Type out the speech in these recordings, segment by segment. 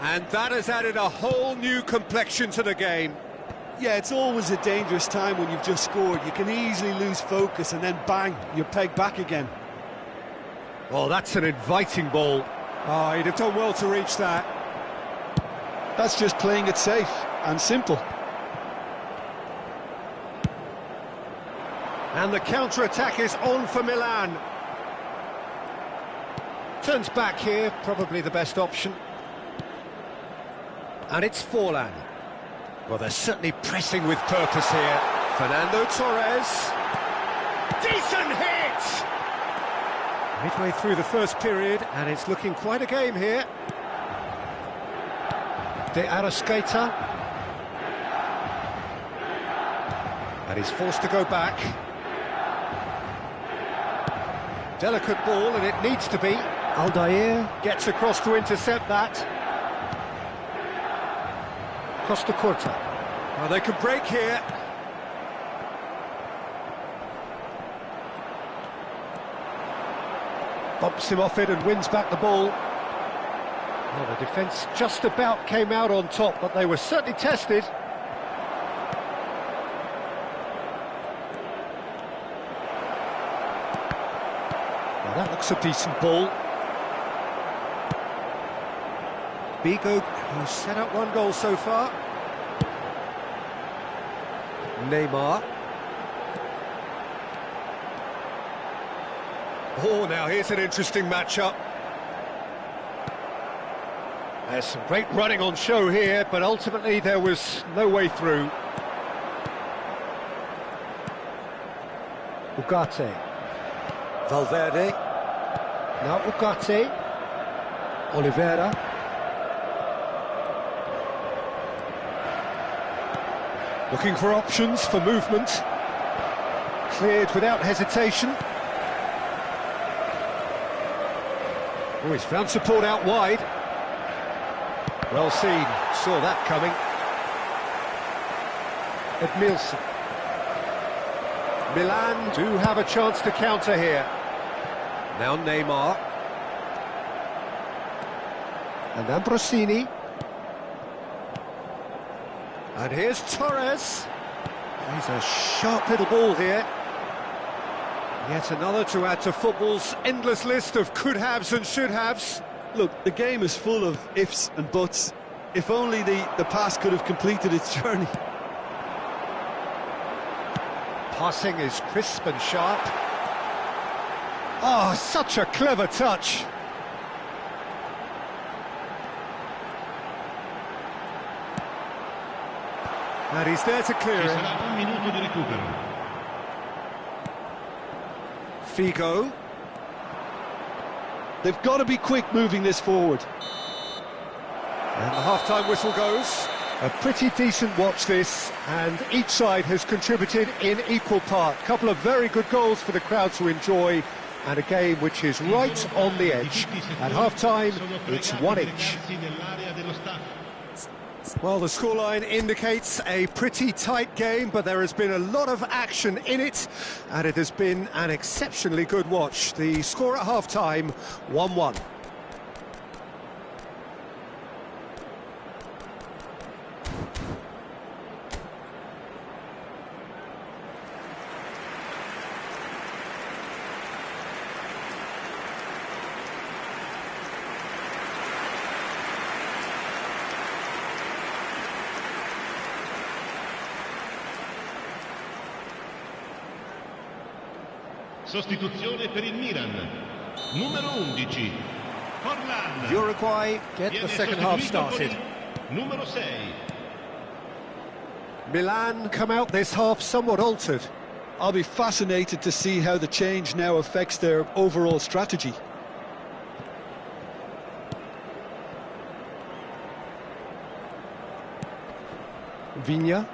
And that has added a whole new complexion to the game. Yeah, it's always a dangerous time when you've just scored. You can easily lose focus and then bang, you're pegged back again. Well, that's an inviting ball. Oh, he'd have done well to reach that. That's just playing it safe and simple. And the counter-attack is on for Milan. Turns back here, probably the best option. And it's Forlan. Well, they're certainly pressing with purpose here. Fernando Torres. Decent hit! Midway through the first period, and it's looking quite a game here. De Arrascaeta. And he's forced to go back. Delicate ball, and it needs to be. Aldair gets across to intercept that. Costa Curta. Well, they could break here. Bumps him off it and wins back the ball. Well, the defence just about came out on top, but they were certainly tested. Well, that looks a decent ball. Bigo, who's set up one goal so far. Neymar. Oh, now here's an interesting matchup. There's some great running on show here, but ultimately there was no way through. Ugarte. Valverde. Now Ugarte. Oliveira. Looking for options for movement. Cleared without hesitation. Oh, he's found support out wide. Well seen, saw that coming. Edmilson. Milan do have a chance to counter here. Now Neymar. And Ambrosini. And here's Torres. He's a sharp little ball here. Yet another to add to football's endless list of could-haves and should-haves. Look, the game is full of ifs and buts. If only the pass could have completed its journey. Passing is crisp and sharp. Oh, such a clever touch. And he's there to clear it. Figo. They've got to be quick moving this forward. And the half-time whistle goes. A pretty decent watch this, and each side has contributed in equal part. A couple of very good goals for the crowd to enjoy, and a game which is right on the edge. At half-time, it's 1 each. Well, the scoreline indicates a pretty tight game, but there has been a lot of action in it, and it has been an exceptionally good watch. The score at half-time, 1-1. Sostituzione per il Milan. Numero 11. Forlan. Uruguay get the second half started. Numero 6. Milan come out this half somewhat altered. I'll be fascinated to see how the change now affects their overall strategy. Vigna.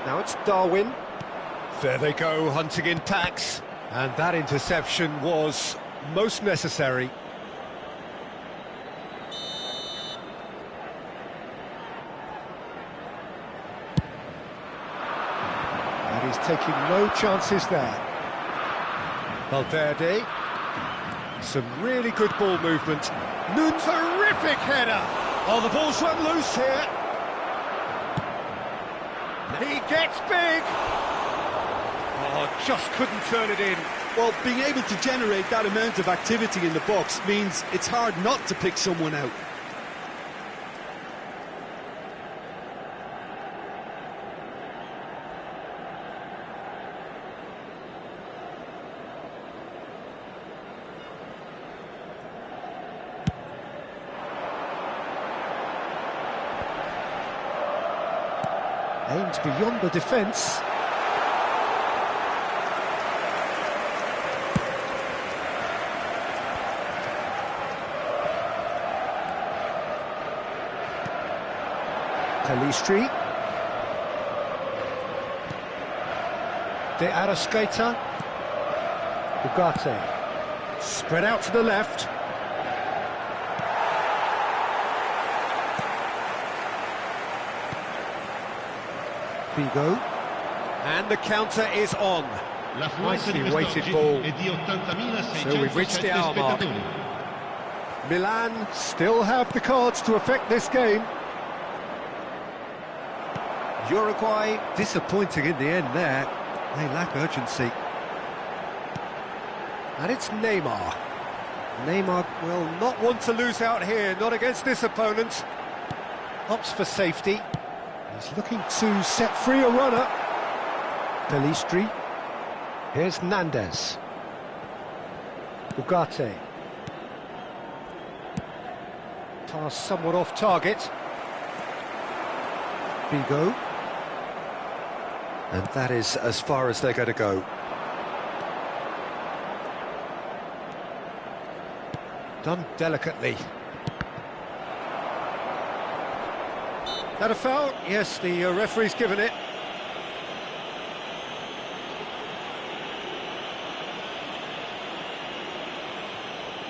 Now it's Darwin. There they go, hunting in packs. And that interception was most necessary. He's taking no chances there. Valverde. Some really good ball movement. Terrific header! Oh, the ball's run loose here. He gets big! Oh, just couldn't turn it in. Well, being able to generate that amount of activity in the box means it's hard not to pick someone out. Aimed beyond the defence. Pelistri. De Arrascaeta. Ugarte. Spread out to the left. Figo. And the counter is on. Nicely weighted ball. So we've reached the hour mark. Milan still have the cards to affect this game. Uruguay disappointing in the end there. They lack urgency. And it's Neymar. Neymar will not want to lose out here, not against this opponent. Opts for safety. He's looking to set free a runner. Pelistri. Here's Nandez. Ugarte. Pass somewhat off target. Figo. And that is as far as they're going to go. Done delicately. That a foul? Yes, the referee's given it.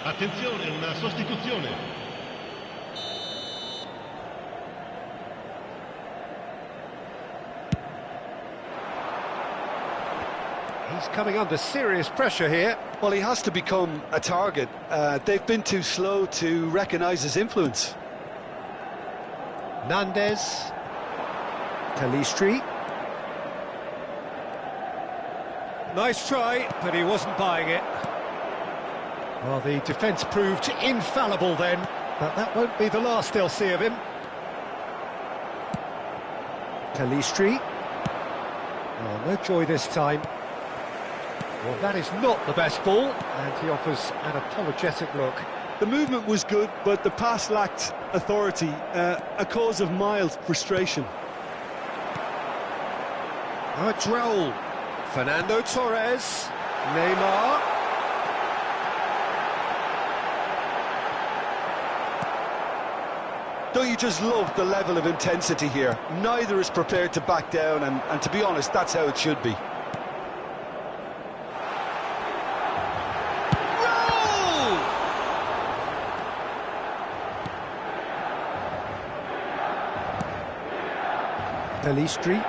Attenzione, una sostituzione. He's coming under serious pressure here. Well, he has to become a target. They've been too slow to recognise his influence. Nandez. Pelistri. Nice try, but he wasn't buying it. Well, the defence proved infallible then, but that won't be the last they'll see of him. Pelistri. Oh, no joy this time. Well, that is not the best ball, and he offers an apologetic look. The movement was good, but the pass lacked authority, a cause of mild frustration. Oh, it's Raul. Fernando Torres. Neymar. Don't you just love the level of intensity here? Neither is prepared to back down, and to be honest, that's how it should be. Pelistri.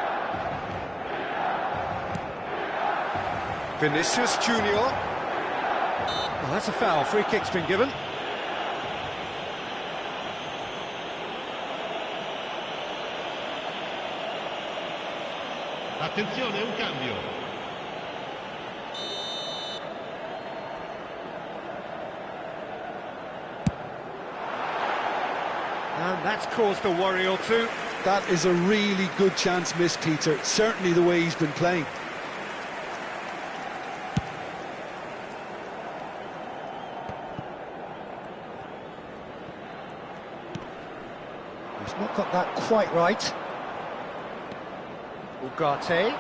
Vinicius Junior. Well, that's a foul. Free kick's been given. Attenzione, un cambio. And that's caused a worry or two. That is a really good chance missed, Peter. Certainly the way he's been playing. He's not got that quite right. Ugarte.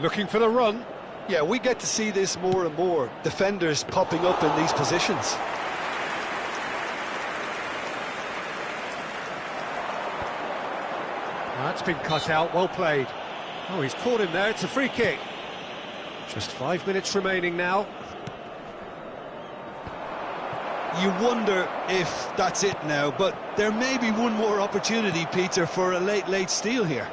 Looking for the run. Yeah, we get to see this more and more. Defenders popping up in these positions. That's been cut out, well played. Oh, he's caught him there, it's a free kick. Just 5 minutes remaining now. you wonder if that's it now, but there may be one more opportunity, Peter, for a late steal here.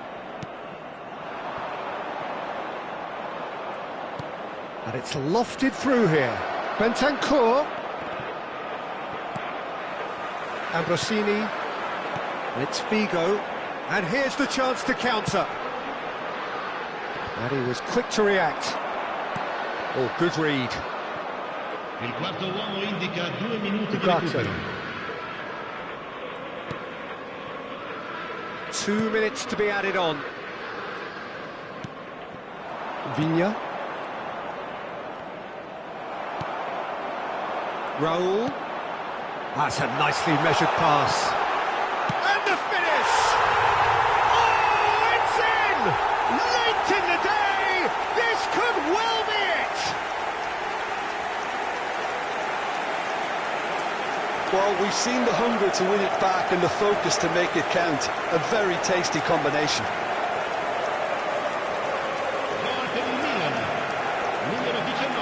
And it's lofted through here. Bentancur. Ambrosini. And it's Figo. And here's the chance to counter. And he was quick to react. Oh, good read. Il quarto uomo indica 2 minuti di Ugarte. recupero. 2 minutes to be added on. Vigna. Raul. That's a nicely measured pass. And the finish! Oh, it's in! Late in the day! This could well be it! Well, we've seen the hunger to win it back and the focus to make it count. A very tasty combination. Gol per il Milan. Numero 19.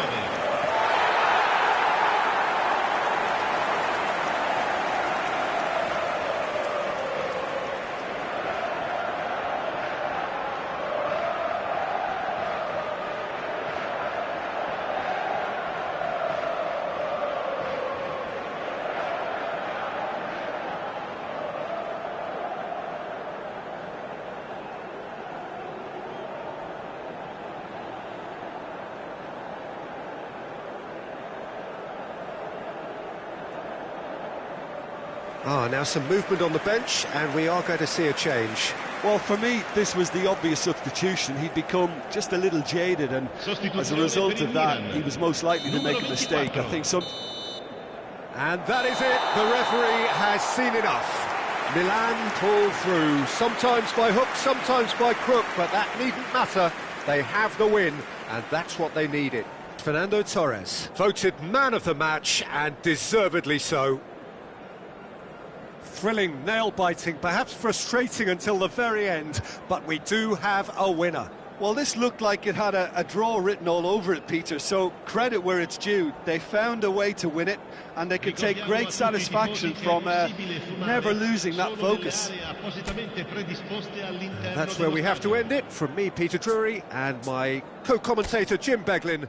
Now some movement on the bench, and we are going to see a change. Well, for me, this was the obvious substitution. He'd become just a little jaded, and as a result of that, he was most likely to make a mistake. I think some... And that is it. The referee has seen enough. Milan pull through, sometimes by hook, sometimes by crook, but that needn't matter. They have the win, and that's what they needed. Fernando Torres, voted man of the match, and deservedly so. Thrilling, nail-biting, perhaps frustrating until the very end, but we do have a winner. Well, this looked like it had a draw written all over it, Peter, so credit where it's due. They found a way to win it, and they can take great satisfaction from never losing that focus. That's where we have to end it. From me, Peter Drury, and my co-commentator, Jim Beglin.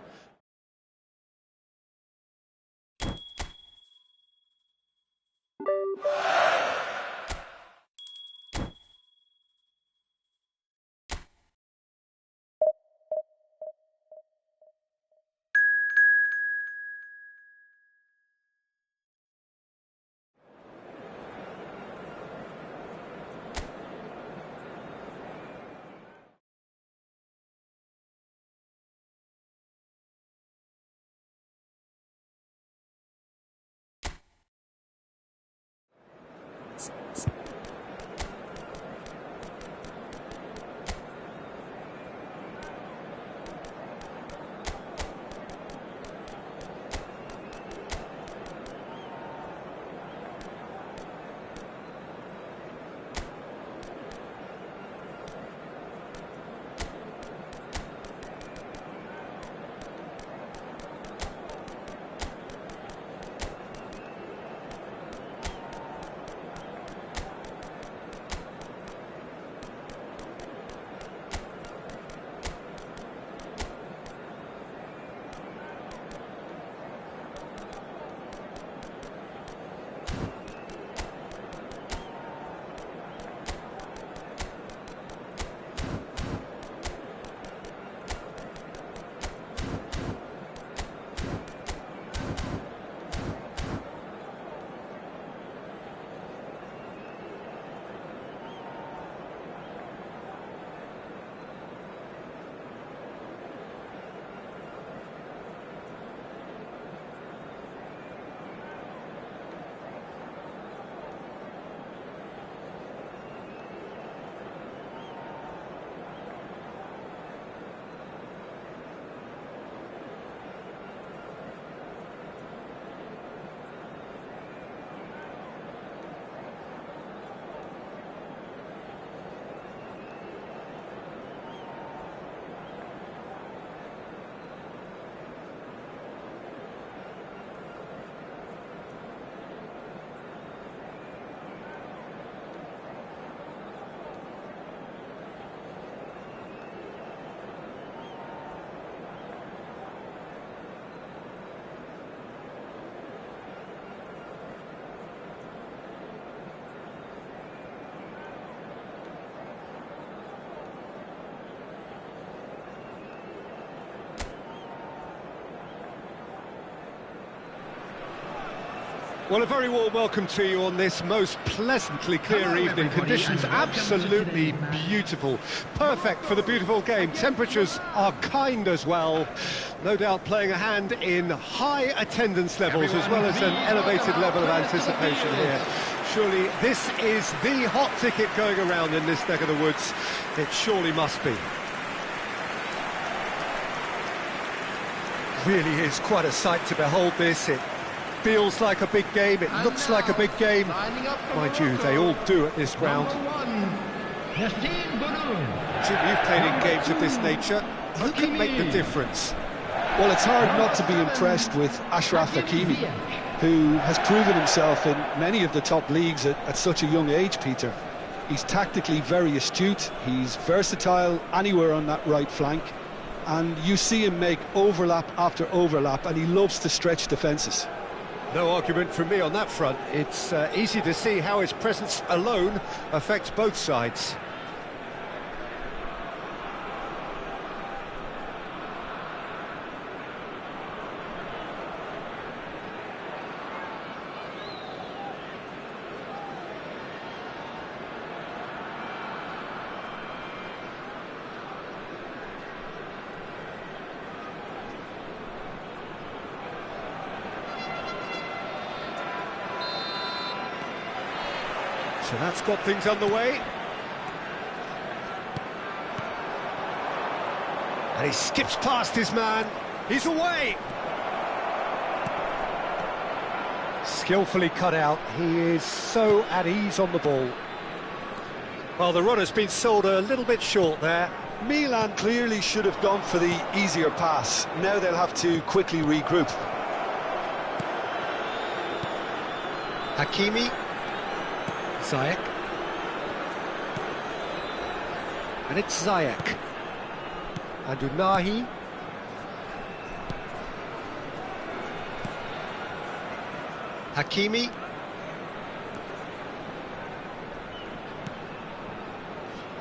Well, a very warm welcome to you on this most pleasantly clear evening. Conditions absolutely beautiful. Perfect for the beautiful game. Temperatures are kind as well. No doubt playing a hand in high attendance levels as well as an elevated level of anticipation here. Surely this is the hot ticket going around in this neck of the woods. It surely must be. Really is quite a sight to behold this. It feels like a big game, it looks like a big game. Mind you, they all do at this ground. Jim, you've played in games of this nature. Who can make the difference? Well, it's hard not to be impressed with Achraf Hakimi, who has proven himself in many of the top leagues at such a young age, Peter. He's tactically very astute, he's versatile anywhere on that right flank, and you see him make overlap after overlap, and he loves to stretch defences. No argument from me on that front. It's easy to see how his presence alone affects both sides. So that's got things underway. And he skips past his man. He's away. Skillfully cut out. He is so at ease on the ball. Well, the runner's been sold a little bit short there. Milan clearly should have gone for the easier pass. Now they'll have to quickly regroup. Hakimi. Ziyech. And it's Ziyech. And Unahi. Hakimi.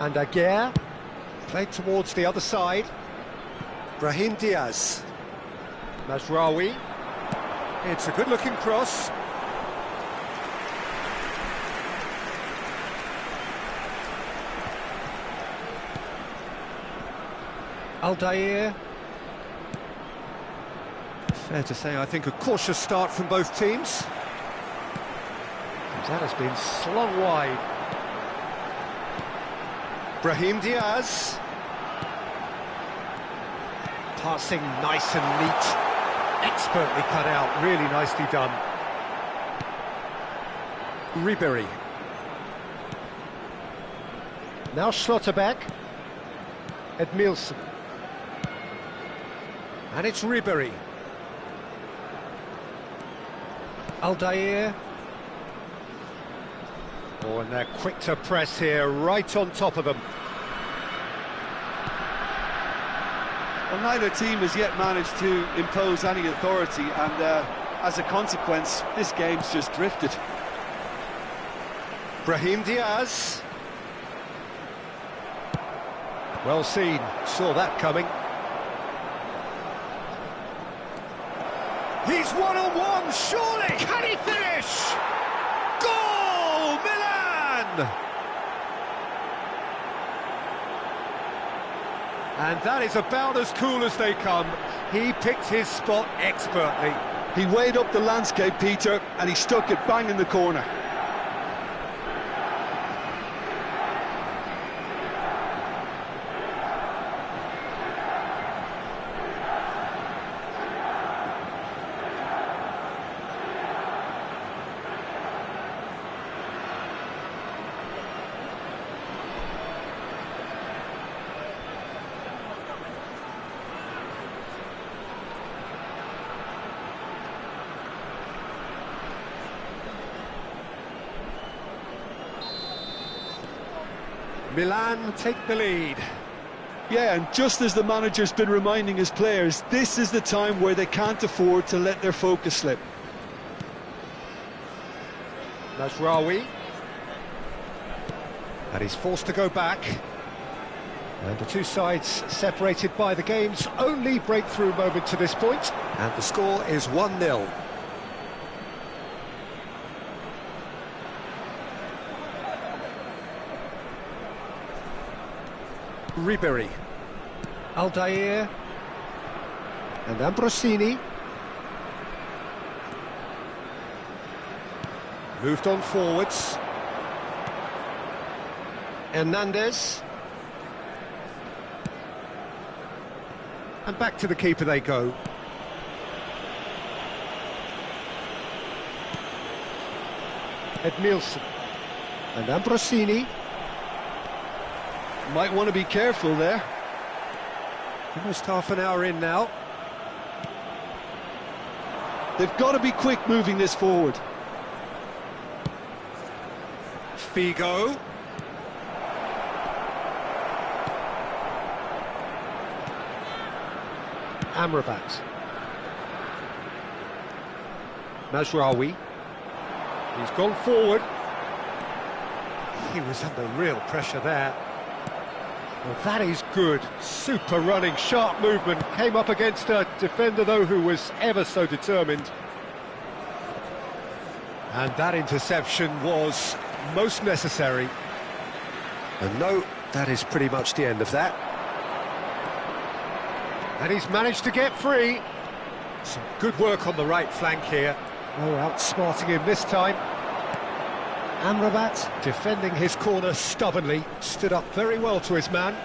And Aguirre. Played towards the other side. Brahim Diaz. Mazraoui. It's a good-looking cross. Aldair. Fair to say, I think, a cautious start from both teams. That has been slung wide. Brahim Diaz. Passing nice and neat. Expertly cut out, really nicely done. Ribery. Now Schlotterbeck. Edmilson. And it's Ribery. Aldair. Oh, and they're quick to press here, right on top of them. Well, neither team has yet managed to impose any authority, and as a consequence, this game's just drifted. Brahim Diaz. Well seen, saw that coming. He's one-on-one, surely! Can he finish? Goal, Milan! And that is about as cool as they come. He picked his spot expertly. He weighed up the landscape, Peter, and he stuck it bang in the corner. Milan take the lead. Yeah, and just as the manager's been reminding his players, this is the time where they can't afford to let their focus slip. Mazraoui. And he's forced to go back. And the two sides separated by the game's only breakthrough moment to this point. And the score is 1-0. Ribery. Aldair. And Ambrosini. Moved on forwards. Hernandez. And back to the keeper they go. Edmilson. And Ambrosini. Might want to be careful there. Almost half an hour in now. They've got to be quick moving this forward. Figo. Amrabat. Mazraoui. He's gone forward. He was under real pressure there. Well, that is good. Super running, sharp movement. Came up against a defender, though, who was ever so determined. And that interception was most necessary. And no, that is pretty much the end of that. And he's managed to get free. Some good work on the right flank here. Oh, outsmarting him this time. Amrabat defending his corner stubbornly, stood up very well to his man.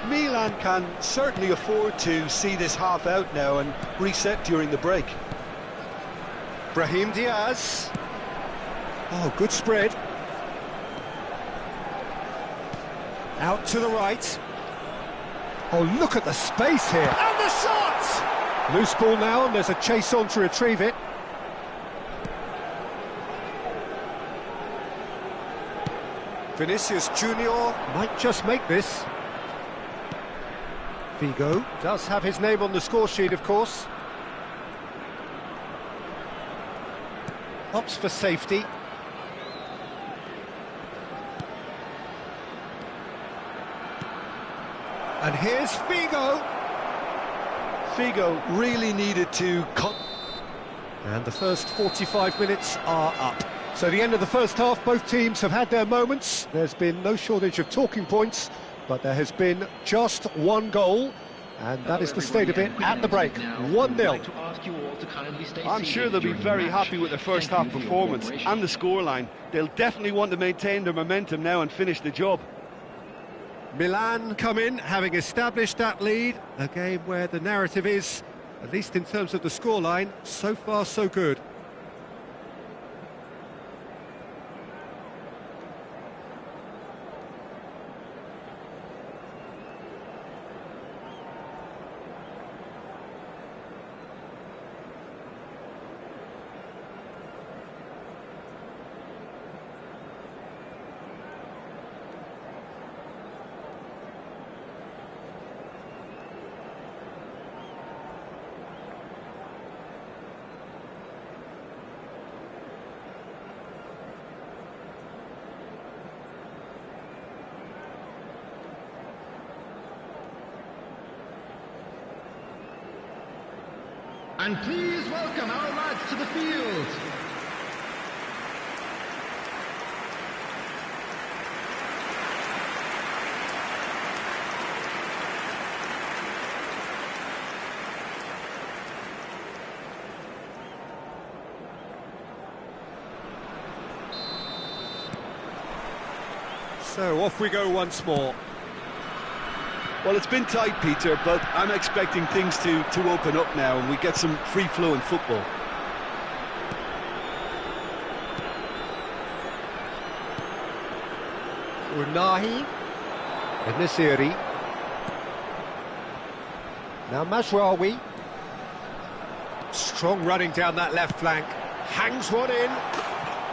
Milan can certainly afford to see this half out now and reset during the break. Brahim Diaz. Oh, good spread. Out to the right. Oh, look at the space here. And the shot! Loose ball now, and there's a chase on to retrieve it. Vinicius Junior might just make this. Figo does have his name on the score sheet, of course. Opts for safety. And here's Figo. Figo really needed to cut. And the first 45 minutes are up. So the end of the first half, both teams have had their moments. There's been no shortage of talking points, but there has been just one goal, and that is the state of it at the break. 1-0. I'm sure they'll be very happy with their first half performance and the scoreline. They'll definitely want to maintain their momentum now and finish the job. Milan come in, having established that lead. A game where the narrative is, at least in terms of the scoreline, so far so good. And please welcome our lads to the field. So off we go once more. Well, it's been tight, Peter, but I'm expecting things to open up now and we get some free-flowing football. Unahi. Nesiri. Now Mazraoui. Strong running down that left flank. Hangs one in.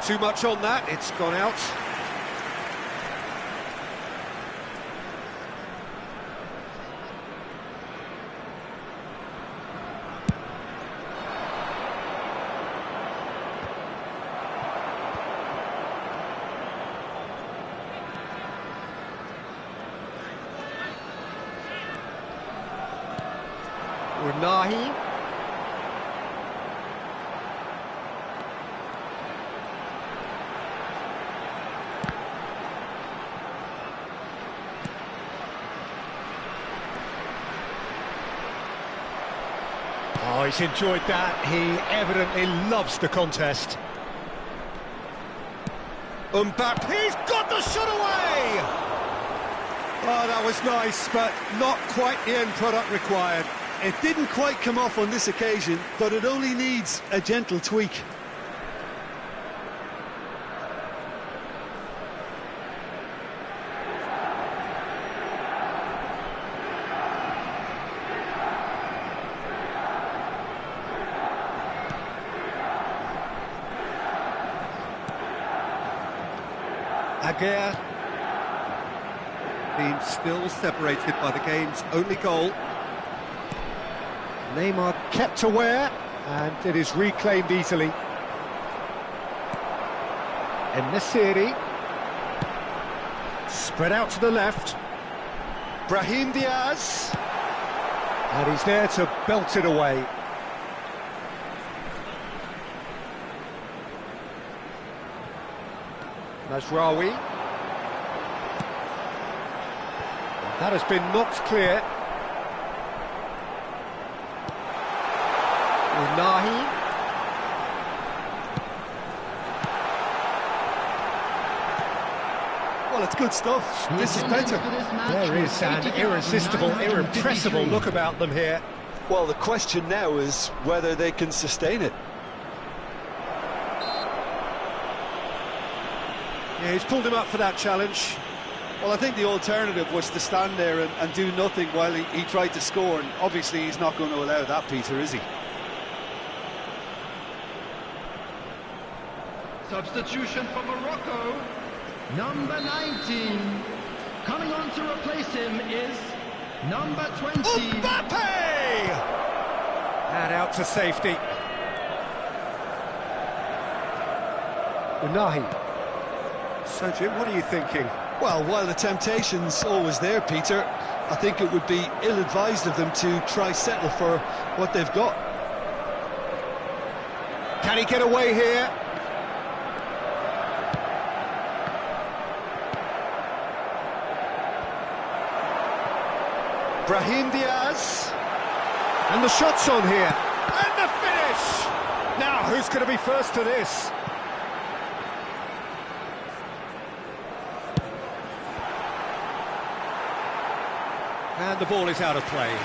Too much on that, it's gone out. Unahi. Oh, he's enjoyed that. He evidently loves the contest. Mbappe's got the shot away! Oh, that was nice, but not quite the end product required. It didn't quite come off on this occasion, but it only needs a gentle tweak. Aguirre being still separated by the game's only goal. Neymar kept aware, and it is reclaimed easily. En-Nesyri spread out to the left. Brahim Diaz, and he's there to belt it away. Mazraoui. That has been knocked clear. Unahi. Well, it's good stuff. This is better. There is an irresistible, irrepressible look about them here. Well, the question now is whether they can sustain it. Yeah, he's pulled him up for that challenge. Well, I think the alternative was to stand there and do nothing while he tried to score, and obviously he's not going to allow that, Peter, is he? Substitution for Morocco, number 19. Coming on to replace him is number 20. Mbappe! And out to safety. Unahi. So, Jim, what are you thinking? Well, while the temptation's always there, Peter, I think it would be ill-advised of them to try settle for what they've got. Can he get away here? Brahim Diaz. And the shot's on here. And the finish! Now, who's going to be first to this? And the ball is out of play.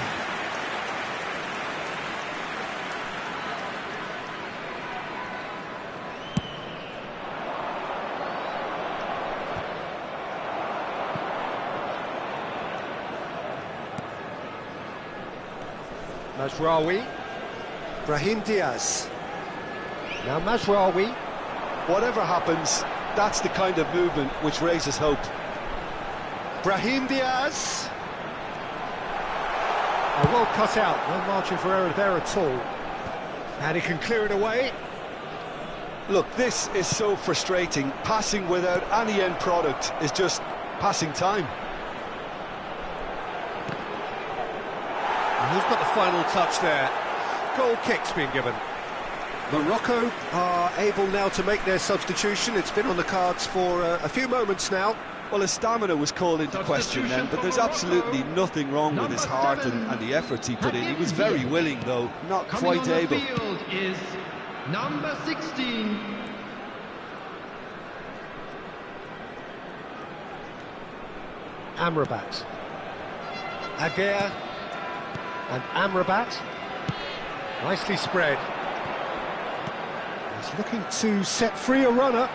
Mazraoui. Brahim Diaz. Now Mazraoui. Whatever happens, that's the kind of movement which raises hope. Brahim Diaz. Well cut out, no margin for error there at all. And he can clear it away. Look, this is so frustrating. Passing without any end product is just passing time. And who's got the final touch there? Goal kick's been given. Morocco are able now to make their substitution. It's been on the cards for a few moments now. Well, his stamina was called into question then, but there's absolutely nothing wrong with his heart and the efforts he put in. He was very willing, though, not quite able. Coming on the field is number 16. Amrabat. Aguirre and Amrabat. Nicely spread. He's looking to set free a runner.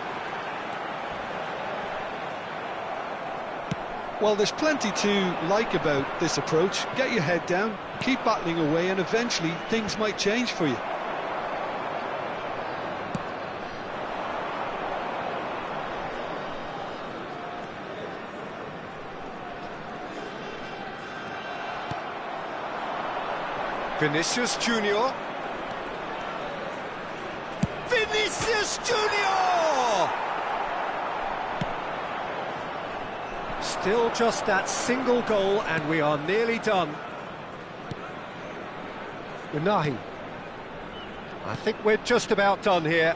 Well, there's plenty to like about this approach. Get your head down, keep battling away, and eventually things might change for you. Vinicius Junior. Vinicius Junior! Still just that single goal, and we are nearly done. Unahi. I think we're just about done here.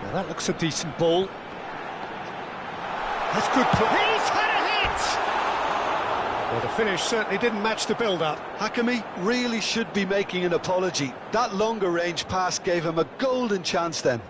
Now that looks a decent ball. That's good. He's had a hit! Well, the finish certainly didn't match the build-up. Hakimi really should be making an apology. That longer range pass gave him a golden chance then.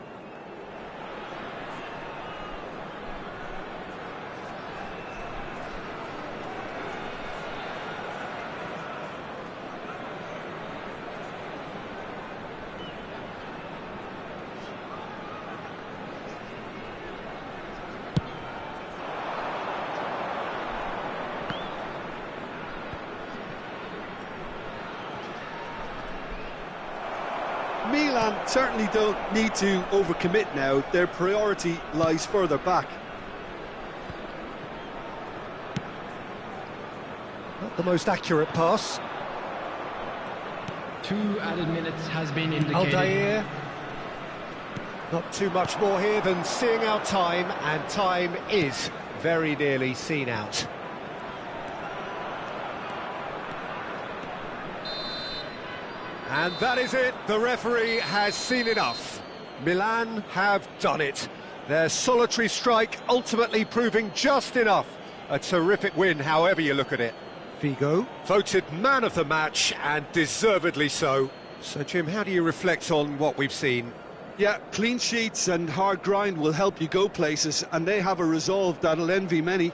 Milan certainly don't need to overcommit now. Their priority lies further back. Not the most accurate pass. 2 added minutes has been indicated. Aldair. Not too much more here than seeing out time, and time is very nearly seen out. And that is it, the referee has seen enough. Milan have done it. Their solitary strike ultimately proving just enough. A terrific win, however you look at it. Figo, voted man of the match, and deservedly so. So, Jim, how do you reflect on what we've seen? Yeah, clean sheets and hard grind will help you go places, and they have a resolve that'll envy many.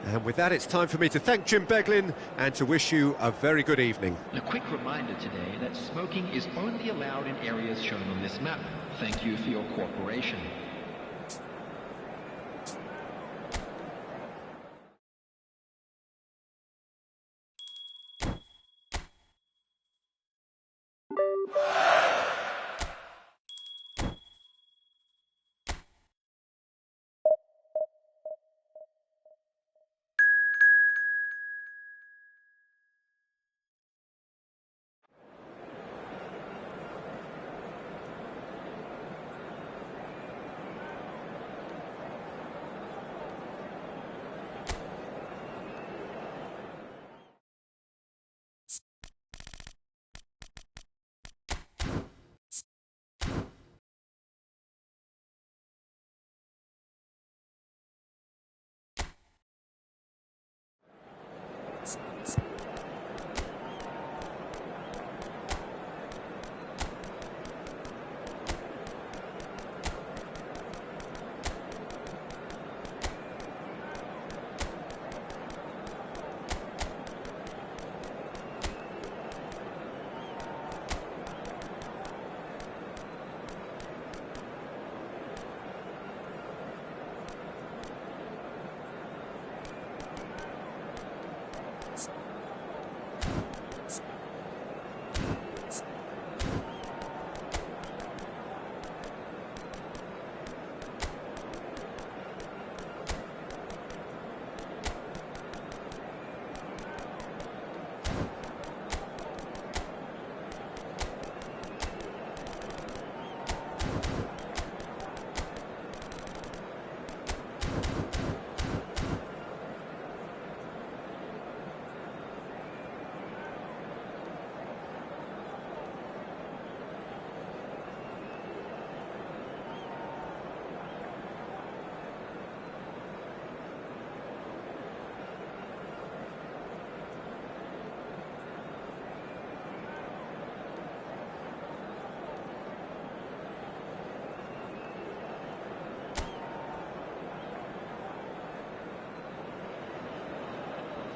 And with that, it's time for me to thank Jim Beglin and to wish you a very good evening. A quick reminder today that smoking is only allowed in areas shown on this map. Thank you for your cooperation.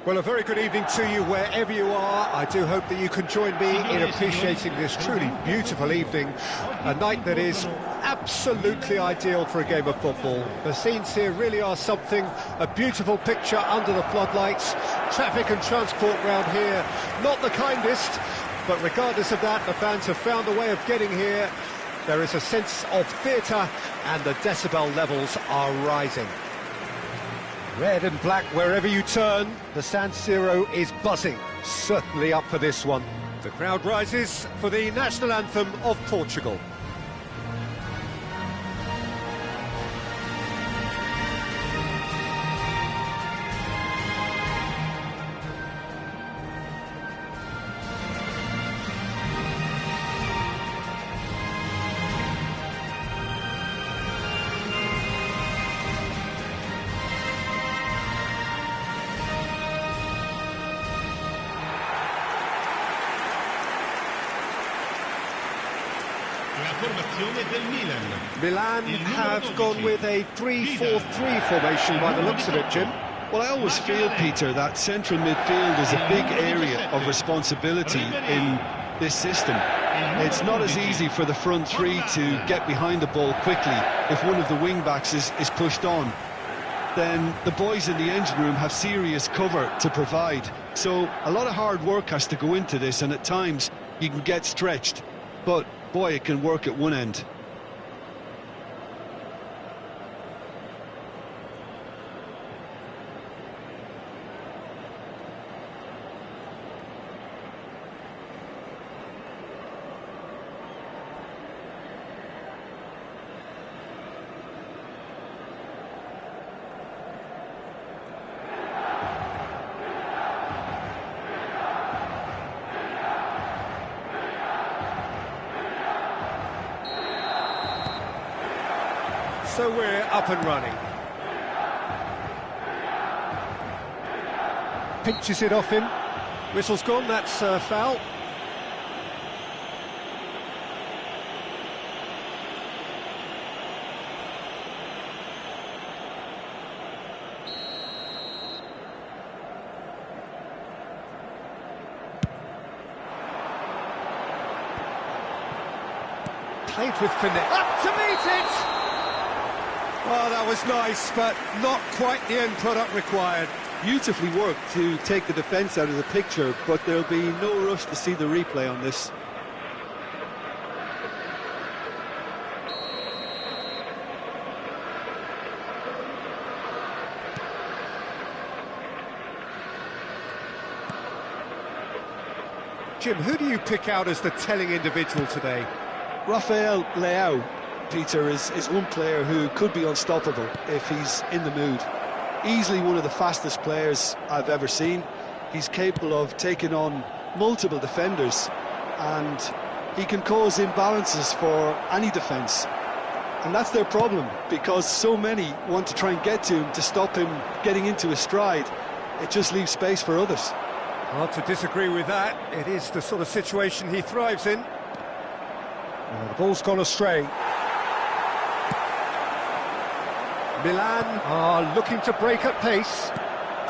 Well, a very good evening to you wherever you are. I do hope that you can join me in appreciating this truly beautiful evening, a night that is absolutely ideal for a game of football. The scenes here really are something, a beautiful picture under the floodlights. Traffic and transport round here, not the kindest, but regardless of that, the fans have found a way of getting here. There is a sense of theatre, and the decibel levels are rising. Red and black wherever you turn, the San Siro is buzzing, certainly up for this one. The crowd rises for the national anthem of Portugal. formazione del Milan. Milan have gone with a 3-4-3 formation by the looks of it, Jim. Well, I always feel, Peter, that central midfield is a big area of responsibility in this system. It's not as easy for the front three to get behind the ball quickly if one of the wing-backs is pushed on. Then the boys in the engine room have serious cover to provide. So a lot of hard work has to go into this, and at times you can get stretched. But, boy, it can work at one end. So we're up and running. Pinches it off him. Whistle's gone, that's foul. Played with finesse. Up to meet it! Oh, that was nice, but not quite the end product required. Beautifully worked to take the defence out of the picture, but there'll be no rush to see the replay on this. Jim, who do you pick out as the telling individual today? Rafael Leao, Peter, is one player who could be unstoppable if he's in the mood. Easily one of the fastest players I've ever seen. He's capable of taking on multiple defenders, and he can cause imbalances for any defence. And that's their problem, because so many want to try and get to him to stop him getting into his stride. It just leaves space for others. Hard to disagree with that. It is the sort of situation he thrives in. The ball's gone astray. Milan are looking to break at pace.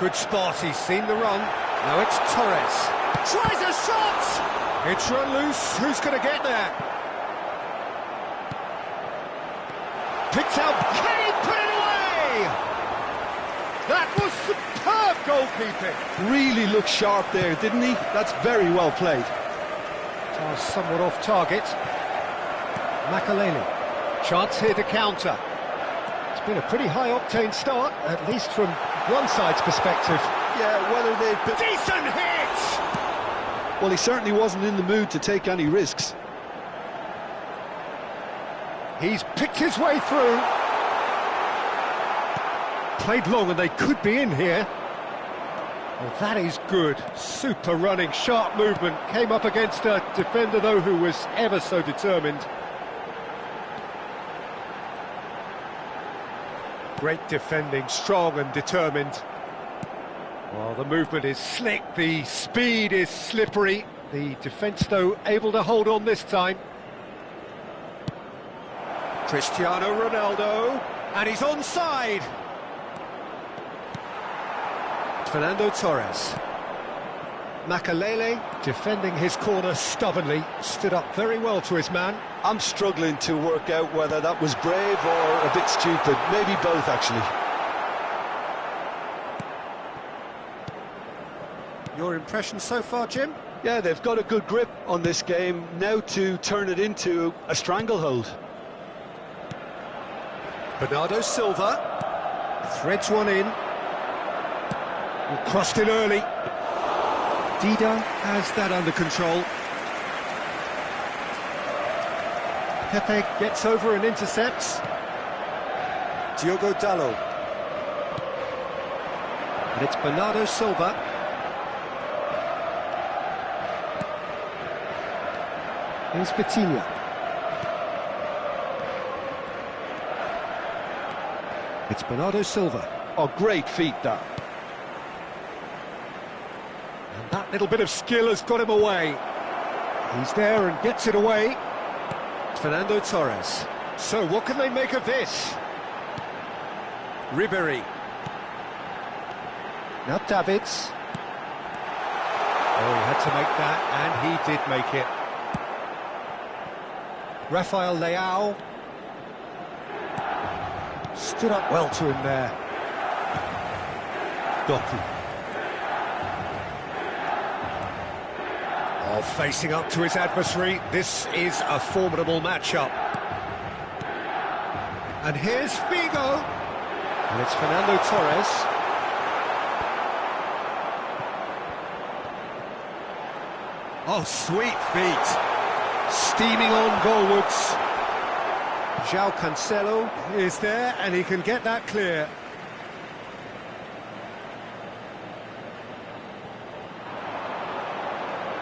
Good spot, he's seen the run. Now it's Torres. Tries a shot! It's run loose, who's going to get there? Picked out, can he put it away? That was superb goalkeeping. Really looked sharp there, didn't he? That's very well played. Somewhat off target. Makalele. Chance here to counter. It's been a pretty high-octane start, at least from one side's perspective. Yeah, whether they've been... Decent hit! Well, he certainly wasn't in the mood to take any risks. He's picked his way through. Played long and they could be in here. Well, that is good. Super running, sharp movement. Came up against a defender, though, who was ever so determined. Great defending, strong and determined. Well, the movement is slick, the speed is slippery. The defence, though, able to hold on this time. Cristiano Ronaldo, and he's onside. Fernando Torres. Makalele, defending his corner stubbornly, stood up very well to his man. I'm struggling to work out whether that was brave or a bit stupid. Maybe both, actually. Your impression so far, Jim? Yeah, they've got a good grip on this game, now to turn it into a stranglehold. Bernardo Silva threads one in. Crossed in early. Dida has that under control. Pepe gets over and intercepts. Diogo Dalot. And it's Bernardo Silva. Here's Vitinha. It's Bernardo Silva. Oh, great feat, that. And that little bit of skill has got him away. He's there and gets it away. Fernando Torres. So what can they make of this? Ribery. Now Davids. Oh, he had to make that, and he did make it. Rafael Leao. Stood up well to him there. Doku. Oh, facing up to his adversary, this is a formidable matchup. And here's Figo. And it's Fernando Torres. Oh, sweet feet. Steaming on goalwards. João Cancelo is there, and he can get that clear.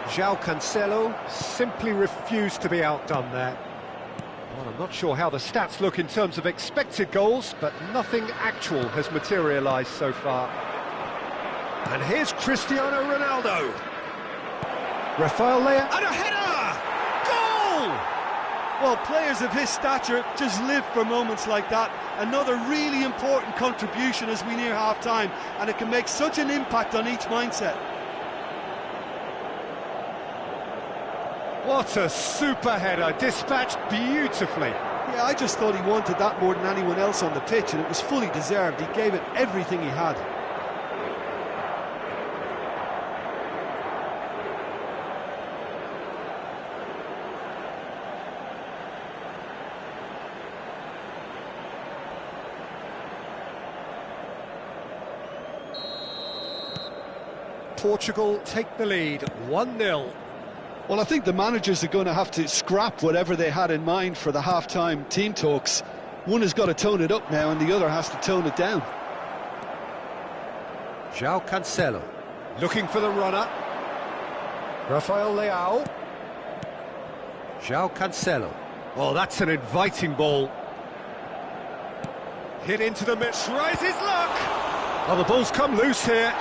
João Cancelo simply refused to be outdone there. Well, I'm not sure how the stats look in terms of expected goals, but nothing actual has materialised so far. And here's Cristiano Ronaldo. Rafael Leao, and a header! Goal! Well, players of his stature just live for moments like that. Another really important contribution as we near half-time, and it can make such an impact on each mindset. What a super header, dispatched beautifully. Yeah, I just thought he wanted that more than anyone else on the pitch, and it was fully deserved. He gave it everything he had. Portugal take the lead, 1-0. Well, I think the managers are going to have to scrap whatever they had in mind for the half-time team talks. One has got to tone it up now, and the other has to tone it down. João Cancelo, looking for the runner. Rafael Leao. João Cancelo. Oh, that's an inviting ball. Hit into the mid, tries his luck. Oh, the ball's come loose here.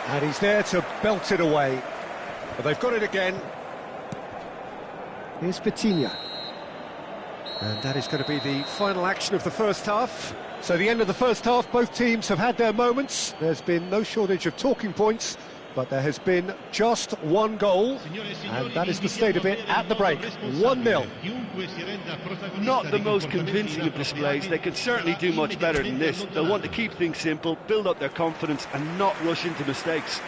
And he's there to belt it away. But they've got it again. Here's Vitinha. And that is going to be the final action of the first half. So the end of the first half, both teams have had their moments. There's been no shortage of talking points, but there has been just one goal, and that is the state of it at the break. 1-0. Not the most convincing of displays. They could certainly do much better than this. They'll want to keep things simple, build up their confidence, and not rush into mistakes.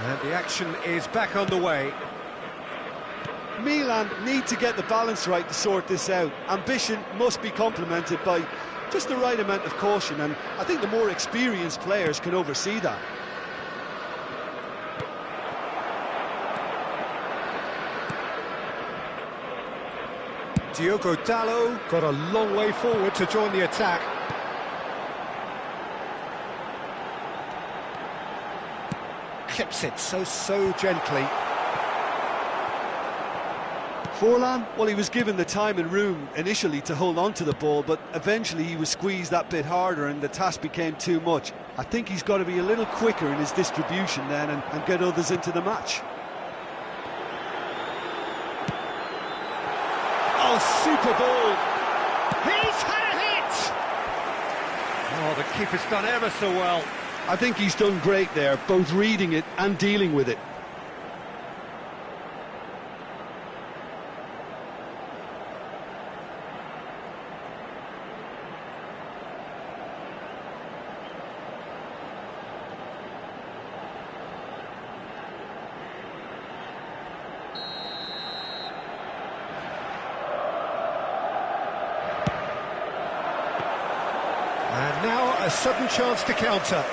And the action is back on the way. Milan need to get the balance right to sort this out. Ambition must be complemented by just the right amount of caution, and I think the more experienced players can oversee that. Diogo Dalot got a long way forward to join the attack. Clips it so gently. Forlan, well, he was given the time and room initially to hold on to the ball, but eventually he was squeezed that bit harder and the task became too much. I think he's got to be a little quicker in his distribution then and get others into the match. Oh, super ball! He's had a hit! Oh, the keeper's done ever so well. I think he's done great there, both reading it and dealing with it. And now a sudden chance to counter.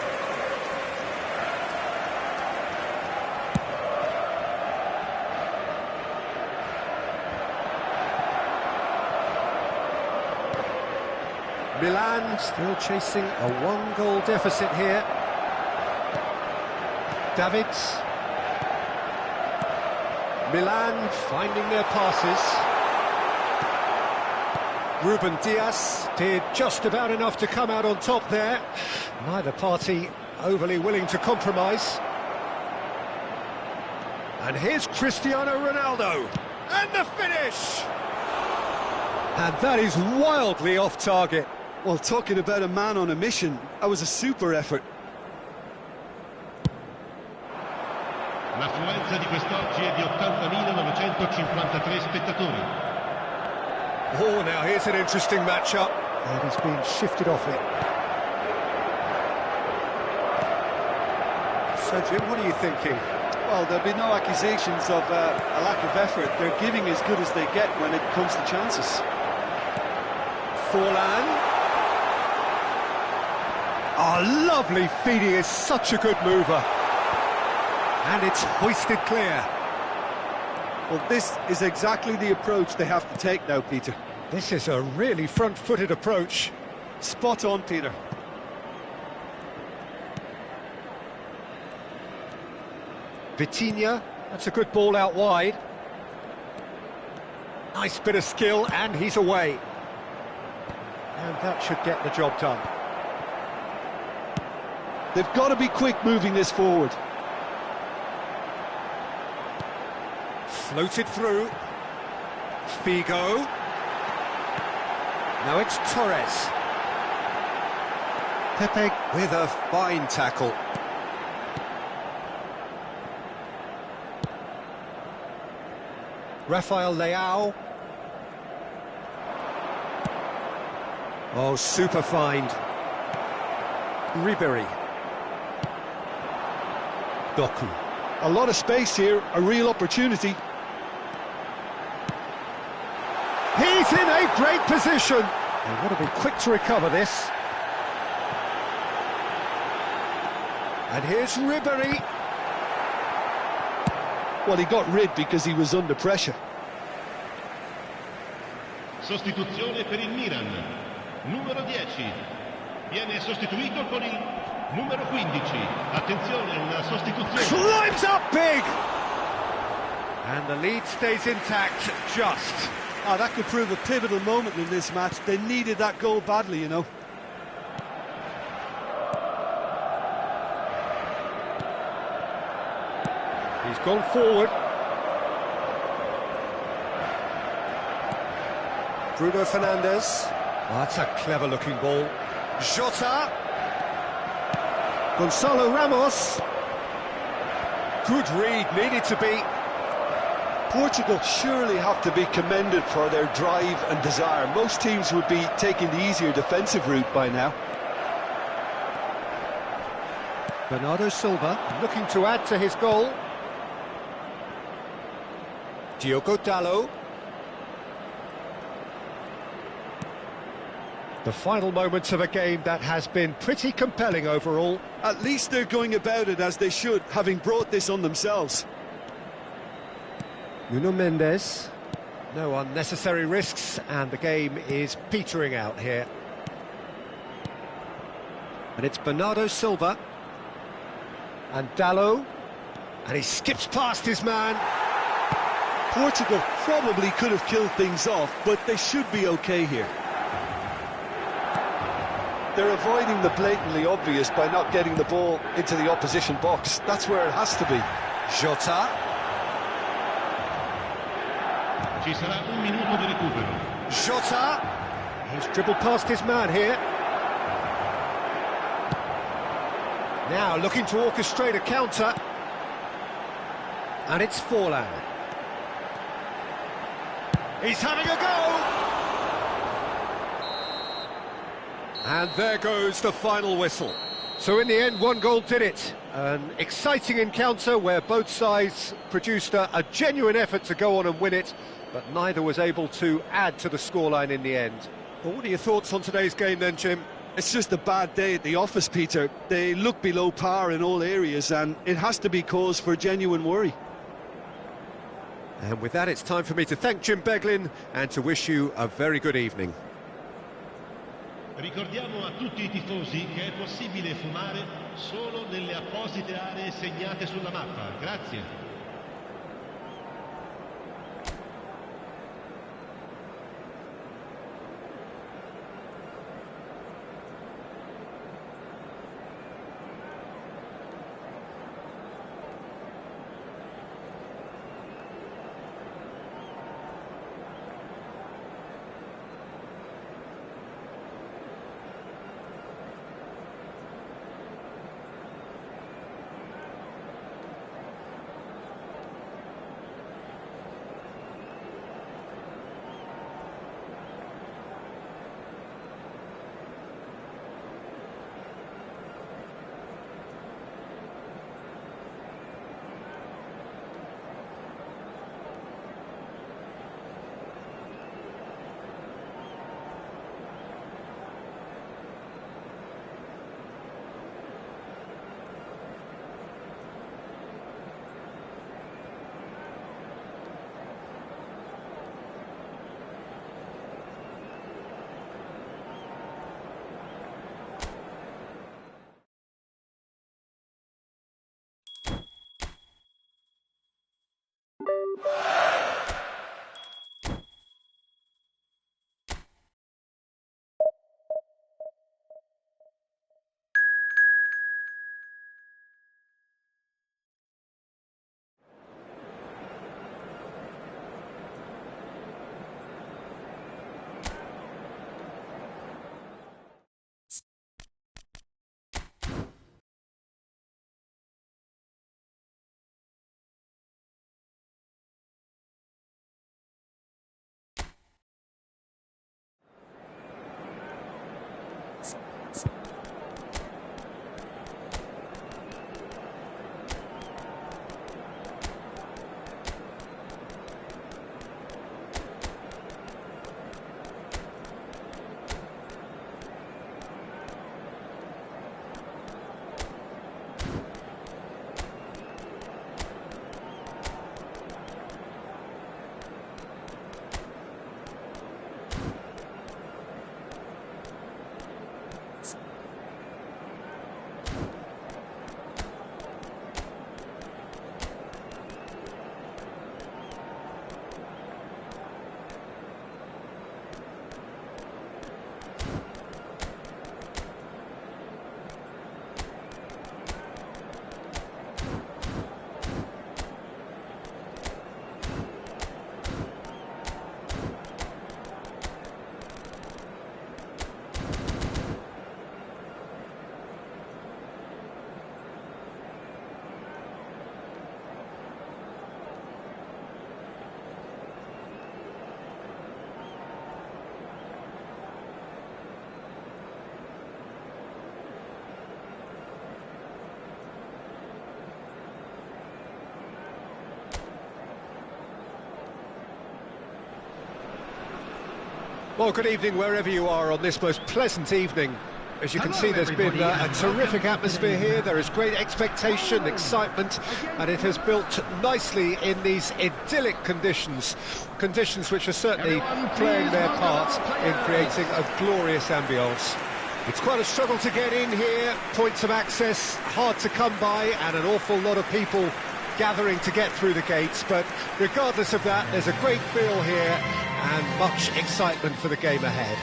Milan still chasing a one-goal deficit here. Davids. Milan finding their passes. Ruben Dias did just about enough to come out on top there. Neither party overly willing to compromise. And here's Cristiano Ronaldo. And the finish! And that is wildly off target. Well, talking about a man on a mission, that was a super effort. L'affluenza di quest'oggi è di 80.953 spettatori. Oh, now here's an interesting matchup. And he's been shifted off it. So, Jim, what are you thinking? Well, there'll be no accusations of a lack of effort. They're giving as good as they get when it comes to chances. Forlan. Oh, lovely feed. He is such a good mover. And it's hoisted clear. Well, this is exactly the approach they have to take now, Peter. This is a really front-footed approach. Spot on, Peter. Vitinha, that's a good ball out wide. Nice bit of skill, and he's away. And that should get the job done. They've got to be quick moving this forward. Floated through. Figo. Now it's Torres. Pepe with a fine tackle. Rafael Leao. Oh, super find. Ribery. Doku. A lot of space here, a real opportunity. He's in a great position. They've got to be quick to recover this. And here's Ribery. Well, he got rid because he was under pressure. Sostituzione per il Milan. Numero 10. Viene sostituito con il numero 15. Attenzione, una sostituzione. Climbs up big! And the lead stays intact, just. Oh, that could prove a pivotal moment in this match. They needed that goal badly, you know. He's gone forward. Bruno Fernandes. Oh, that's a clever-looking ball. Jota. Gonzalo Ramos. Good read, needed to be. Portugal surely have to be commended for their drive and desire. Most teams would be taking the easier defensive route by now. Bernardo Silva looking to add to his goal. Diogo Dalot. The final moments of a game that has been pretty compelling overall. At least they're going about it as they should, having brought this on themselves. Nuno Mendes. No unnecessary risks, and the game is petering out here. And it's Bernardo Silva. And Dalot. And he skips past his man. Portugal probably could have killed things off, but they should be okay here. They're avoiding the blatantly obvious by not getting the ball into the opposition box. That's where it has to be. Jota. Ci sarà un minuto di recupero. Jota. He's dribbled past his man here. Now looking to orchestrate a counter. And it's Forlan. He's having a go! And there goes the final whistle. So in the end, one goal did it. An exciting encounter where both sides produced a genuine effort to go on and win it, but neither was able to add to the scoreline in the end. Well, what are your thoughts on today's game then, Jim? It's just a bad day at the office, Peter. They look below par in all areas, and it has to be cause for genuine worry. And with that, it's time for me to thank Jim Beglin and to wish you a very good evening. Ricordiamo a tutti i tifosi che è possibile fumare solo nelle apposite aree segnate sulla mappa. Grazie. Well, good evening wherever you are on this most pleasant evening. As you can see, there's been a terrific atmosphere here. There is great expectation, excitement, and it has built nicely in these idyllic conditions. Conditions which are certainly playing their part in creating a glorious ambience. It's quite a struggle to get in here, points of access hard to come by, and an awful lot of people gathering to get through the gates, but regardless of that, there's a great feel here and much excitement for the game ahead.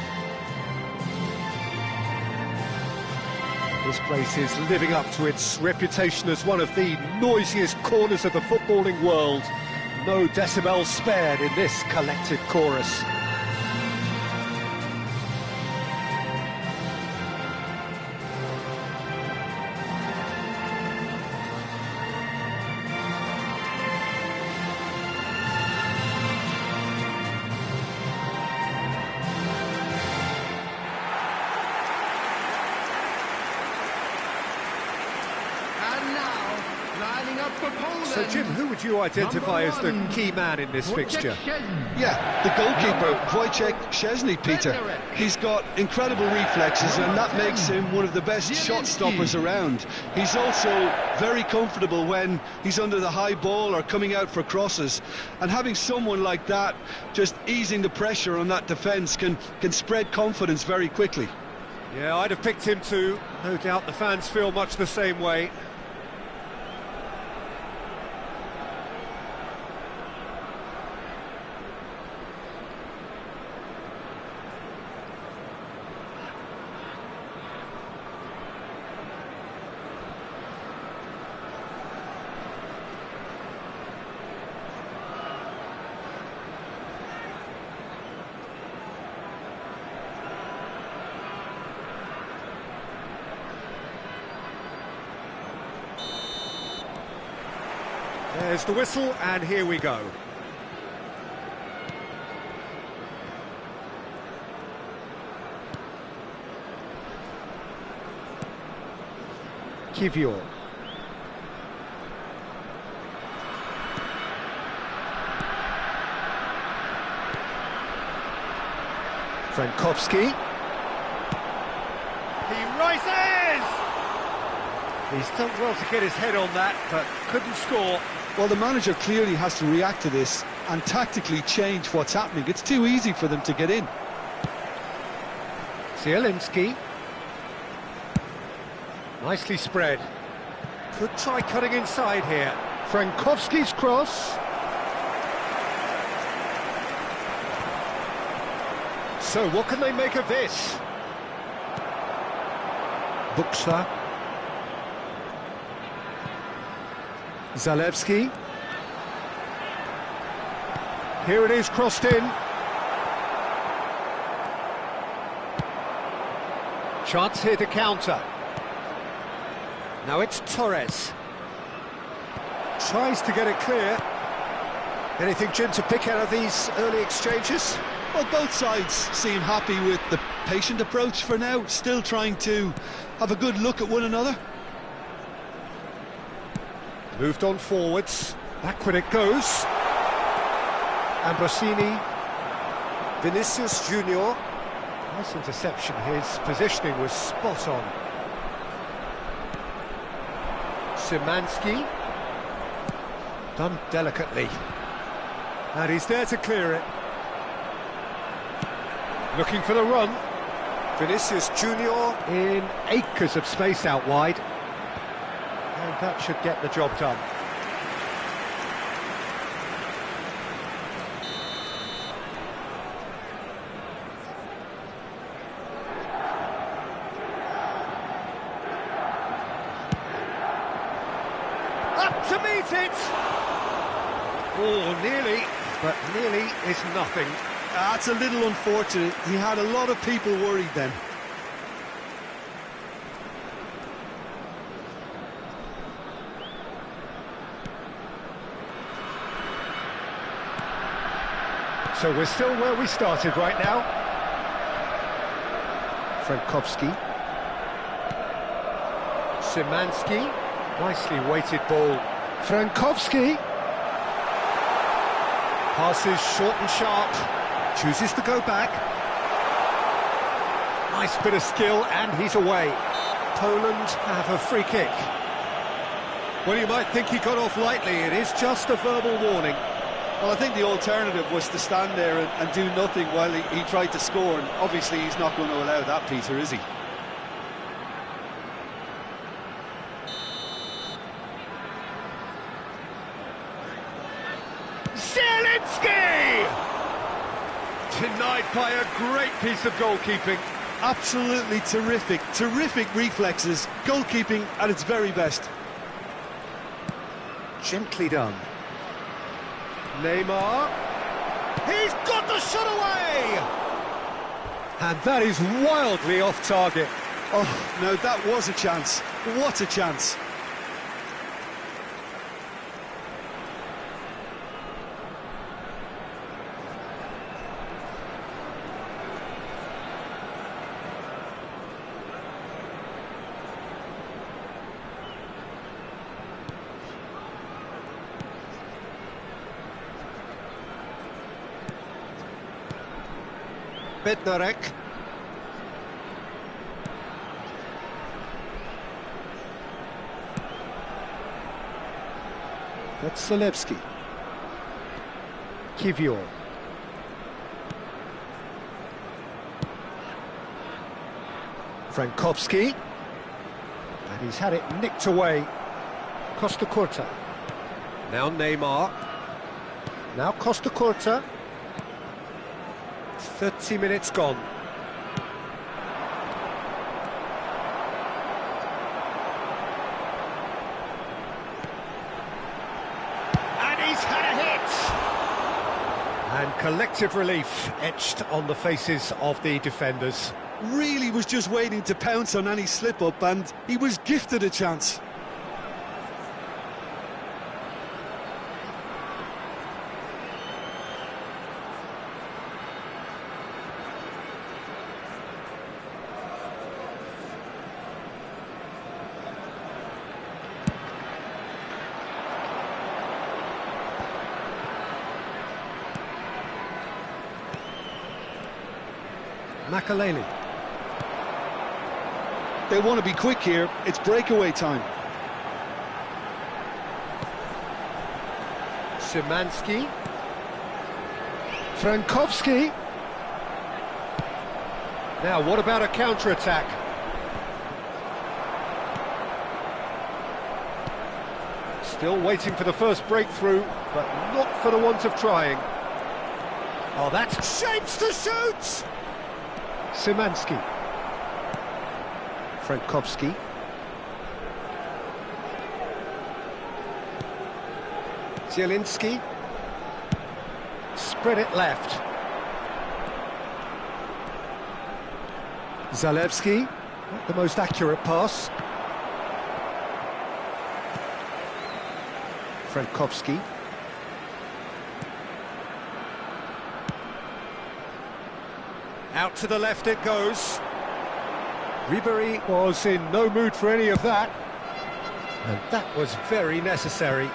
This place is living up to its reputation as one of the noisiest corners of the footballing world. No decibels spared in this collective chorus. So, Jim, who would you identify as the key man in this fixture? Yeah, the goalkeeper, Wojciech Szczesny, Peter. He's got incredible reflexes, and that makes him one of the best shot stoppers around. He's also very comfortable when he's under the high ball or coming out for crosses. And having someone like that just easing the pressure on that defence can spread confidence very quickly. Yeah, I'd have picked him too. No doubt the fans feel much the same way. There's the whistle, and here we go. Kivior. Frankowski. He rises! He's done well to get his head on that, but couldn't score. Well, the manager clearly has to react to this and tactically change what's happening. It's too easy for them to get in. Zielinski. Nicely spread. Could try cutting inside here. Frankowski's cross. So, what can they make of this? Buxla. Zalewski. Here it is, crossed in. Chance here to counter. Now it's Torres. Tries to get it clear. Anything, Jim, to pick out of these early exchanges? Well, both sides seem happy with the patient approach for now, still trying to have a good look at one another. Moved on forwards, backward it goes. Ambrosini, Vinicius Junior. Nice interception, his positioning was spot on. Szymanski, done delicately. And he's there to clear it. Looking for the run. Vinicius Junior in acres of space out wide. And that should get the job done. Up to meet it! Oh, nearly, but nearly is nothing. That's a little unfortunate. He had a lot of people worried then. So we're still where we started right now. Frankowski. Szymanski. Nicely weighted ball. Frankowski. Passes short and sharp. Chooses to go back. Nice bit of skill, and he's away. Poland have a free kick. Well, you might think he got off lightly. It is just a verbal warning. Well, I think the alternative was to stand there and do nothing while he tried to score, and obviously he's not going to allow that, Peter, is he? Zielinski! Denied by a great piece of goalkeeping. Absolutely terrific, terrific reflexes, goalkeeping at its very best. Gently done. Neymar, he's got the shot away! And that is wildly off target. Oh, no, that was a chance. What a chance. Bednarek. That's Zalewski. Kivior. Frankowski. And he's had it nicked away. Costa Curta. Now Neymar. Now Costa Curta. 30 minutes gone. And he's had a hit! And collective relief etched on the faces of the defenders. Really was just waiting to pounce on any slip-up, and he was gifted a chance. Makaleli. They want to be quick here. It's breakaway time. Szymanski. Frankowski. Now, what about a counter-attack? Still waiting for the first breakthrough, but not for the want of trying. Oh, that's shapes to shoot! Szymanski. Frankowski. Zielinski. Spread it left. Zalewski. Not the most accurate pass. Frankowski. Out to the left it goes. Ribery was in no mood for any of that. And that was very necessary.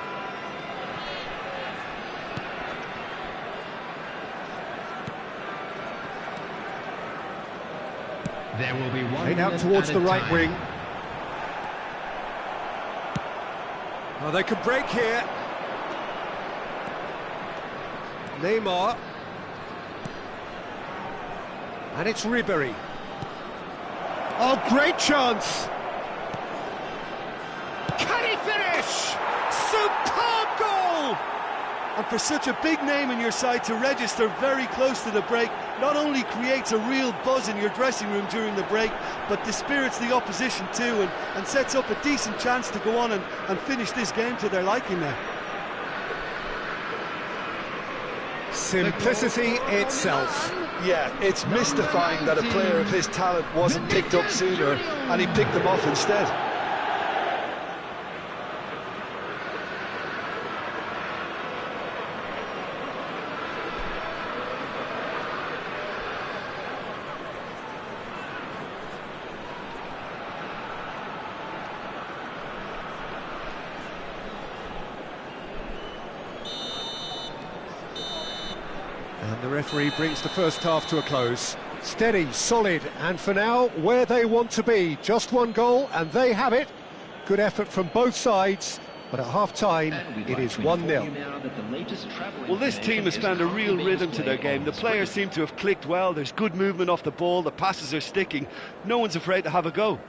There will be one Played out towards the right wing. Oh, they could break here. Neymar. And it's Ribery. Oh, great chance! Can he finish? Superb goal! And for such a big name in your side to register very close to the break, not only creates a real buzz in your dressing room during the break, but dispirits the opposition too, and sets up a decent chance to go on and finish this game to their liking there. Simplicity itself. Yeah, it's mystifying that a player of his talent wasn't picked up sooner, and he picked them off instead. And the referee brings the first half to a close. Steady, solid, and for now, where they want to be. Just one goal, and they have it. Good effort from both sides, but at half-time, it is 1-0. Well, this team has found a real rhythm to their game. The players seem to have clicked well. There's good movement off the ball. The passes are sticking. No one's afraid to have a go.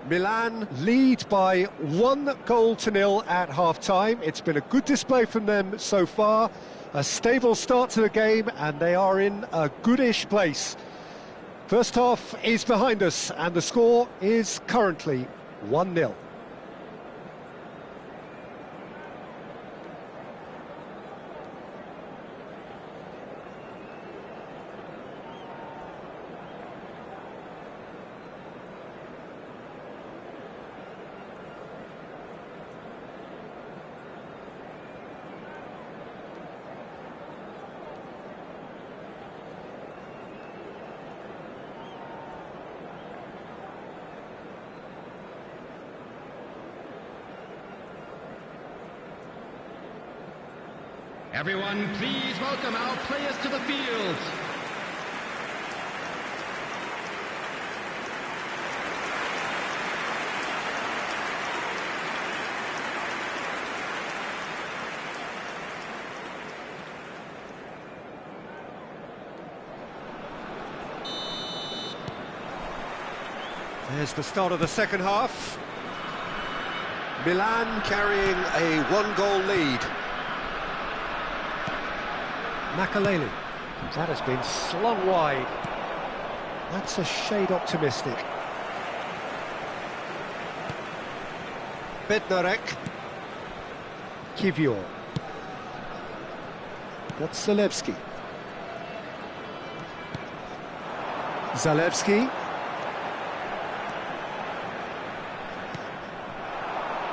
Milan lead by 1-0 at half-time. It's been a good display from them so far. A stable start to the game, and they are in a goodish place. First half is behind us, and the score is currently 1-0. Everyone, please welcome our players to the field. There's the start of the second half. Milan carrying a one-goal lead. Makaleli. That has been slung wide. That's a shade optimistic. Bednarek. Kivior. That's Zalewski. Zalewski.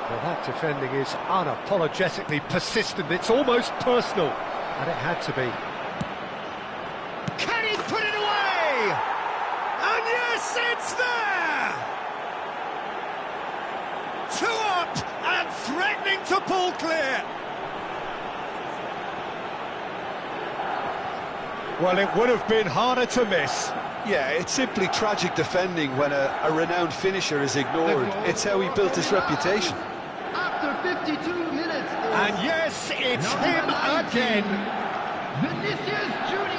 Well, that defending is unapologetically persistent. It's almost personal, and it had to be. Can he put it away? And yes, it's there! 2 up and threatening to pull clear. Well, it would have been harder to miss. Yeah, it's simply tragic defending when a renowned finisher is ignored. It's how he built his reputation. After 52 minutes, and yes, it's him again. Vinicius Junior.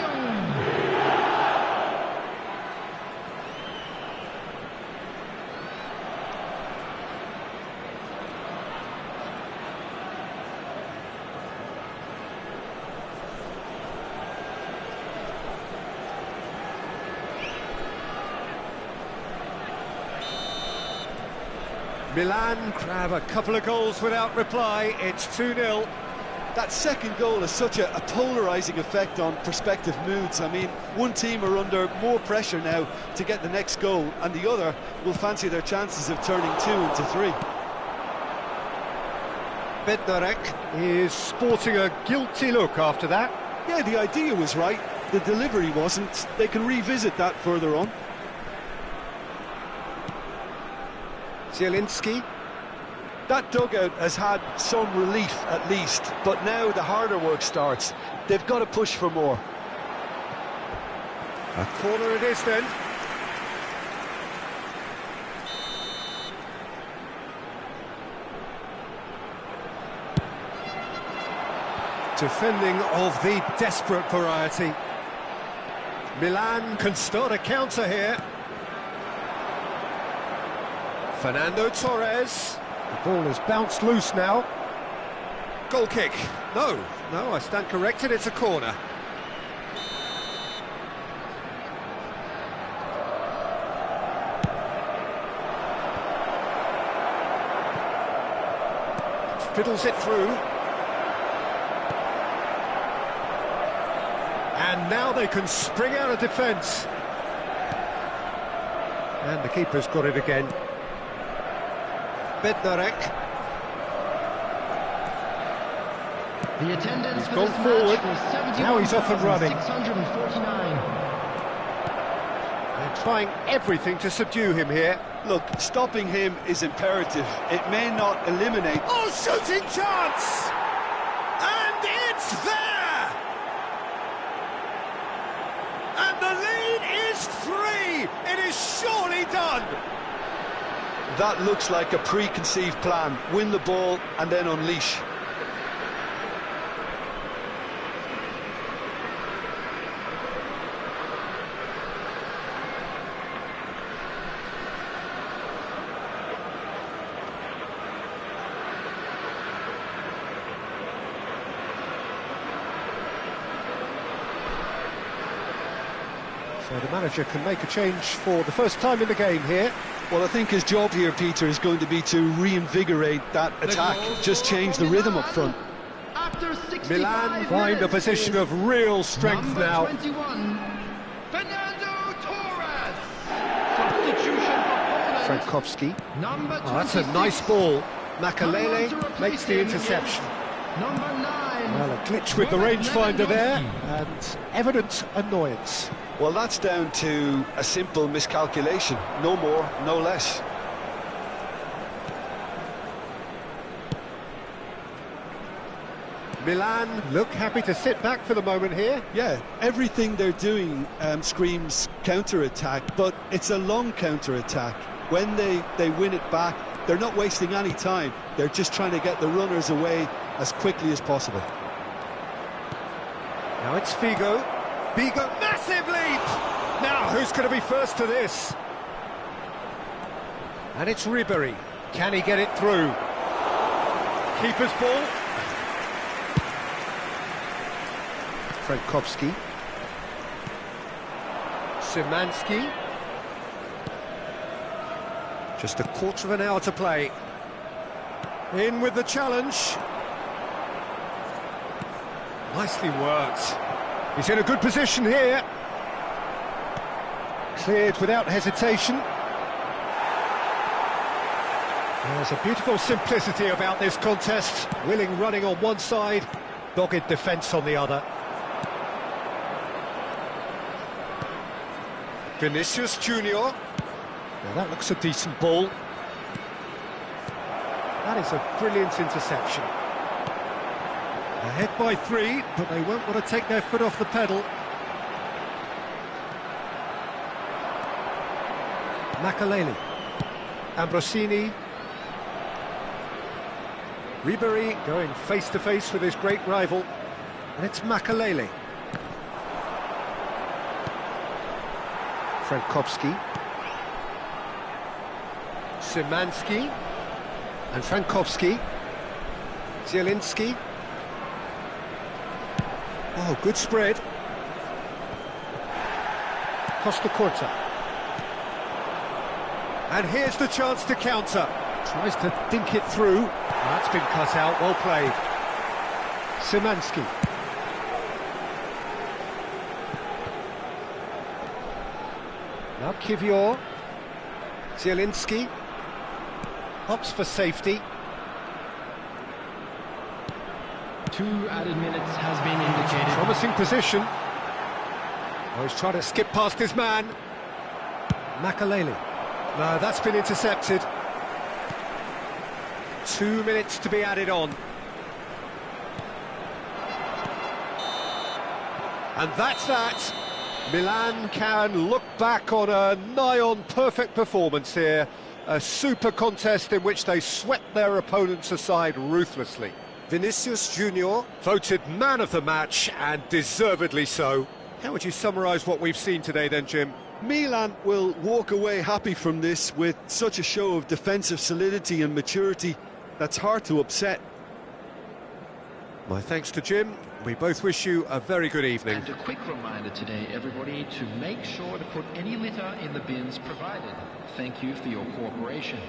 Milan grab a couple of goals without reply. It's 2-0. That second goal has such a polarising effect on prospective moods. I mean, one team are under more pressure now to get the next goal, and the other will fancy their chances of turning 2 into 3. Bednarek is sporting a guilty look after that. Yeah, the idea was right, the delivery wasn't. They can revisit that further on. Zielinski. That dugout has had some relief at least, but now the harder work starts. They've got to push for more. A corner it is then. Defending of the desperate variety. Milan can start a counter here. Fernando Torres. The ball has bounced loose now. Goal kick. No, I stand corrected, it's a corner. Fiddles it through. And now they can spring out of defence. And the keeper's got it again. Bednarek. The attendance He's gone forward. Now he's off and running. 649. They're trying everything to subdue him here. Look, stopping him is imperative. It may not eliminate... Oh, shooting chance! And it's there! And the lead is 3! It is surely done! That looks like a preconceived plan. Win the ball and then unleash. So the manager can make a change for the first time in the game here. Well, I think his job here, Peter, is going to be to reinvigorate that attack. Just change the rhythm up front. Milan find a position of real strength now. 21, Fernando Torres. Substitution for Poland. Frankowski. Number Oh, that's a 26. nice ball. Makalele Come on to makes the replace him. interception. Number 9. Well, a glitch with the rangefinder there, and evident annoyance. Well, that's down to a simple miscalculation. No more, no less. Milan look happy to sit back for the moment here. Yeah, everything they're doing screams counter-attack, but it's a long counter-attack. When they win it back, they're not wasting any time. They're just trying to get the runners away as quickly as possible. Now it's Figo. Figo, massive leap! Now, who's going to be first to this? And it's Ribery. Can he get it through? Keeper's ball. Frankowski. Szymanski. Just a quarter of an hour to play. In with the challenge. Nicely worked. He's in a good position here. Cleared without hesitation. There's a beautiful simplicity about this contest. Willing running on one side, dogged defence on the other. Vinicius Junior. Now that looks a decent ball. That is a brilliant interception. Ahead by 3, but they won't want to take their foot off the pedal. Makaleli. Ambrosini. Ribery going face-to-face with his great rival. And it's Makaleli. Frankowski. Szymanski. And Frankowski. Zielinski. Oh, good spread. Costa Corta. And here's the chance to counter. Tries to dink it through. That's been cut out, well played. Szymanski. Now Kivior. Zielinski. Opts for safety. 2 added minutes has been indicated. Promising position. Oh, he's trying to skip past his man. Makaleli. No, that's been intercepted. 2 minutes to be added on. And that's that. Milan can look back on a nigh-on perfect performance here. A super contest in which they swept their opponents aside ruthlessly. Vinicius Junior voted man of the match, and deservedly so. How would you summarise what we've seen today then, Jim? Milan will walk away happy from this with such a show of defensive solidity and maturity that's hard to upset. My thanks to Jim. We both wish you a very good evening. And a quick reminder today, everybody, to make sure to put any litter in the bins provided. Thank you for your cooperation.